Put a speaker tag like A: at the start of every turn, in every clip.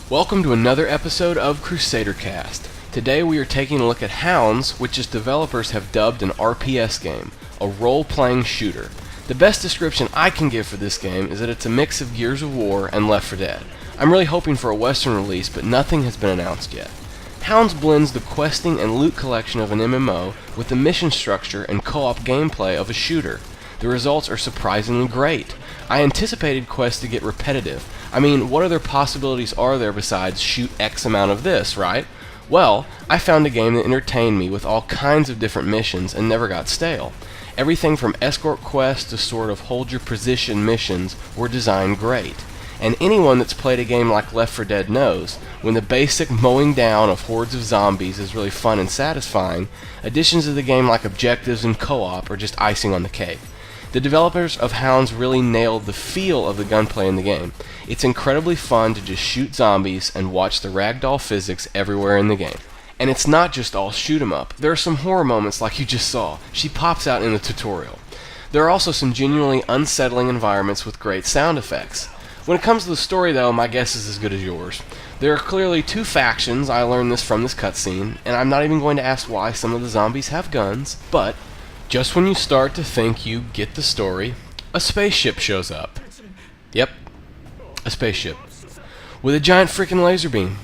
A: Welcome to another episode of CrusaderCast. Today we are taking a look at Hounds, which its developers have dubbed an RPS game, a role-playing shooter. The best description I can give for this game is that it's a mix of Gears of War and Left 4 Dead. I'm really hoping for a Western release, but nothing has been announced yet. Hounds blends the questing and loot collection of an MMO with the mission structure and co-op gameplay of a shooter. The results are surprisingly great. I anticipated quests to get repetitive. I mean, what other possibilities are there besides shoot X amount of this, right? Well, I found a game that entertained me with all kinds of different missions and never got stale. Everything from escort quests to sort of hold your position missions were designed great. And anyone that's played a game like Left 4 Dead knows, when the basic mowing down of hordes of zombies is really fun and satisfying, additions to the game like objectives and co-op are just icing on the cake. The developers of Hounds really nailed the feel of the gunplay in the game. It's incredibly fun to just shoot zombies and watch the ragdoll physics everywhere in the game. And it's not just all shoot 'em up. There are some horror moments like you just saw. She pops out in the tutorial. There are also some genuinely unsettling environments with great sound effects. When it comes to the story though, my guess is as good as yours. There are clearly two factions, I learned this from this cutscene, and I'm not even going to ask why some of the zombies have guns, but just when you start to think you get the story, a spaceship shows up. Yep, a spaceship. With a giant freaking laser beam.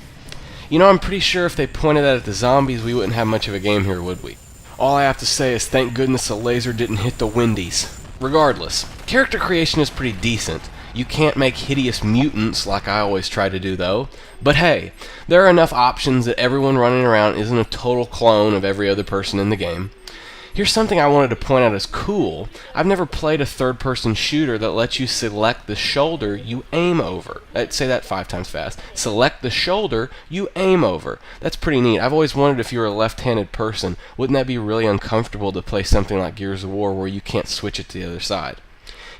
A: You know, I'm pretty sure if they pointed that at the zombies, we wouldn't have much of a game here, would we? All I have to say is thank goodness the laser didn't hit the Wendy's. Regardless, character creation is pretty decent. You can't make hideous mutants like I always try to do though. But hey, there are enough options that everyone running around isn't a total clone of every other person in the game. Here's something I wanted to point out as cool. I've never played a third-person shooter that lets you select the shoulder you aim over. I'd say that 5 times fast. Select the shoulder you aim over. That's pretty neat. I've always wondered if you were a left-handed person, wouldn't that be really uncomfortable to play something like Gears of War where you can't switch it to the other side?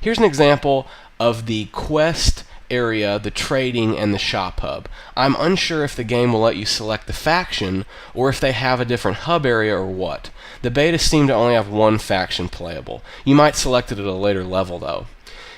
A: Here's an example of the quest area, the trading, and the shop hub. I'm unsure if the game will let you select the faction, or if they have a different hub area or what. The betas seem to only have one faction playable. You might select it at a later level though.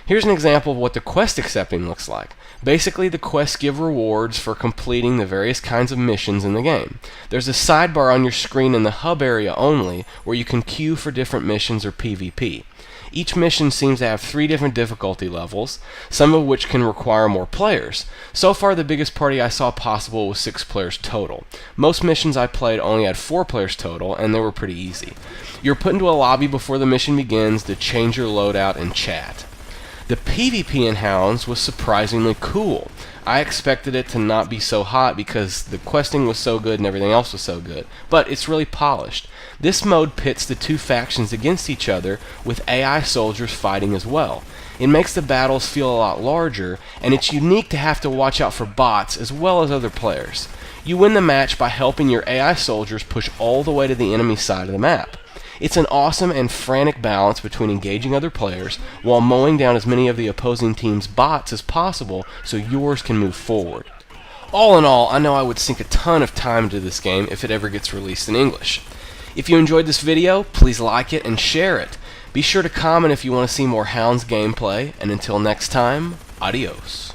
A: Here's an example of what the quest accepting looks like. Basically, the quests give rewards for completing the various kinds of missions in the game. There's a sidebar on your screen in the hub area only, where you can queue for different missions or PvP. Each mission seems to have 3 different difficulty levels, some of which can require more players. So far, the biggest party I saw possible was 6 players total. Most missions I played only had 4 players total, and they were pretty easy. You're put into a lobby before the mission begins to change your loadout and chat. The PvP in Hounds was surprisingly cool. I expected it to not be so hot because the questing was so good and everything else was so good, but it's really polished. This mode pits the two factions against each other with AI soldiers fighting as well. It makes the battles feel a lot larger, and it's unique to have to watch out for bots as well as other players. You win the match by helping your AI soldiers push all the way to the enemy side of the map. It's an awesome and frantic balance between engaging other players while mowing down as many of the opposing team's bots as possible so yours can move forward. All in all, I know I would sink a ton of time into this game if it ever gets released in English. If you enjoyed this video, please like it and share it. Be sure to comment if you want to see more Hounds gameplay, and until next time, adios.